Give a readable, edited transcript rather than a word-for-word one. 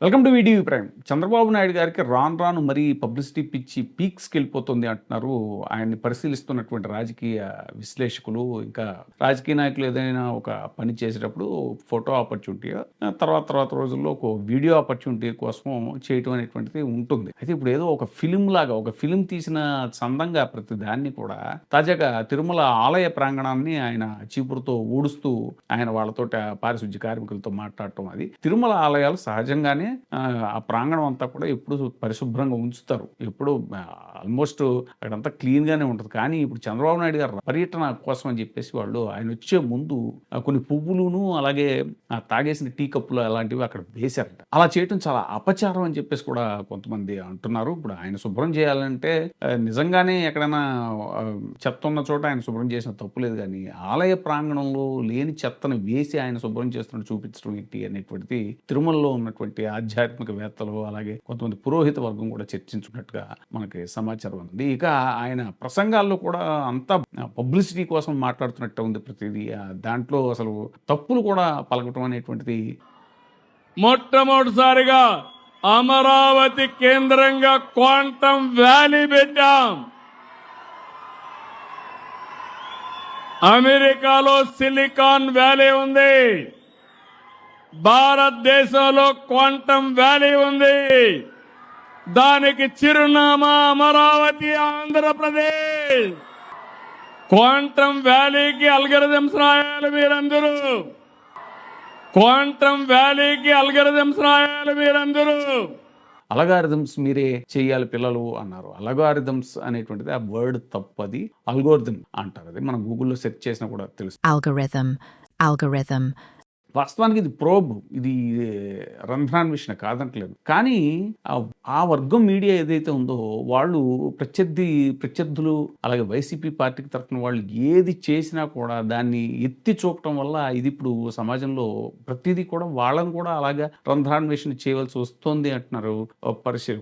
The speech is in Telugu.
Welcome to video prime. Chandrababu Naidu గారికి రాను రాను మరీ పబ్లిసిటీ పిచ్చి పీక్స్‌కి వెళ్ళిపోతుంది అంటున్నారు. ఆయన్ని పరిశీలిస్తున్నటువంటి రాజకీయ విశ్లేషకులు, ఇంకా రాజకీయ నాయకులు ఏదైనా ఒక పని చేసేటప్పుడు ఫోటో ఆపర్చునిటీ తర్వాత రోజుల్లో ఒక వీడియో ఆపర్చునిటీ కోసం చేయటం అనేటువంటిది ఉంటుంది. అయితే ఇప్పుడు ఏదో ఒక ఫిల్మ్ లాగా ఒక ఫిల్మ్ తీసిన చందంగా ప్రతి దాన్ని కూడా తాజాగా తిరుమల ఆలయ ప్రాంగణాన్ని ఆయన చీపురుతో ఊడుస్తూ ఆయన వాళ్ళతోటి పారిశుధ్య కార్మికులతో మాట్లాడటం అది. తిరుమల ఆలయాలు సహజంగానే ఆ ప్రాంగణం అంతా కూడా ఎప్పుడు పరిశుభ్రంగా ఉంచుతారు. ఎప్పుడు ఆల్మోస్ట్ అక్కడంతా క్లీన్‌గానే ఉంటది. కానీ ఇప్పుడు చంద్రబాబు నాయుడు గారు పర్యటన కోసం అని చెప్పేసి వాళ్ళు ఆయన వచ్చే ముందు కొన్ని పువ్వులును, అలాగే తాగేసిన టీ కప్పులు అలాంటివి అక్కడ వేశారట. అలా చేయటం చాలా అపచారం అని చెప్పేసి కూడా కొంతమంది అంటున్నారు. ఇప్పుడు ఆయన శుభ్రం చేయాలంటే నిజంగానే ఎక్కడైనా చెత్త ఉన్న చోట ఆయన శుభ్రం చేసిన తప్పు లేదు గానీ, ఆలయ ప్రాంగణంలో లేని చెత్తను వేసి ఆయన శుభ్రం చేస్తున్నట్టు చూపించడం ఏంటి అనేటువంటిది తిరుమలలో ఉన్నటువంటి ఆధ్యాత్మికవేత్తలు, అలాగే కొంతమంది పురోహిత వర్గం కూడా చర్చించుకున్నట్టుగా మనకి సమాచారం ఉంది. ఇక ఆయన ప్రసంగాల్లో కూడా అంతా పబ్లిసిటీ కోసం మాట్లాడుతున్నట్టు ఉంది ప్రతిదీ. దాంట్లో అసలు తప్పులు కూడా పలకటం అనేటువంటిది మొట్టమొదటిసారిగా అమరావతి కేంద్రంగా క్వాంటం వ్యాలీ పెట్టాం. అమెరికాలో సిలికాన్ వ్యాలీ ఉంది, భారతదేశంలో క్వాంటం వ్యాలీ ఉంది. దానికి చిరునామా అమరావతి, ఆంధ్రప్రదేశ్. క్వాంటం వ్యాలీకి అల్గరిథమ్స్ రాయాలి మీరందరూ. క్వాంటం వ్యాలీకి అల్గరిథమ్స్ రాయాలి మీరందరూ. అల్గారిథమ్స్ మీరే చేయాలి పిల్లలు అన్నారు. అల్గారిథమ్స్ అనేటువంటిది ఆ వర్డ్ తప్పది. అల్గోరిథం అంటారు. అది మనం గూగుల్‌లో సెర్చ్ చేసినా కూడా తెలుస్తుంది. algorithm. వాస్తవానికి ఇది ప్రోబ్. ఇది రంధ్రాన్వేషణ కాదంటలేదు. కానీ ఆ వర్గం మీడియా ఏదైతే ఉందో వాళ్ళు ప్రత్యర్థులు, అలాగే వైసీపీ పార్టీకి తరఫున వాళ్ళు ఏది చేసినా కూడా దాన్ని ఎత్తి చూపటం వల్ల ఇది ఇప్పుడు సమాజంలో ప్రతిదీ కూడా వాళ్ళని కూడా అలాగా రంధ్రాన్వేషణ చేయవలసి వస్తుంది అంటున్నారు పరిశీలకులు.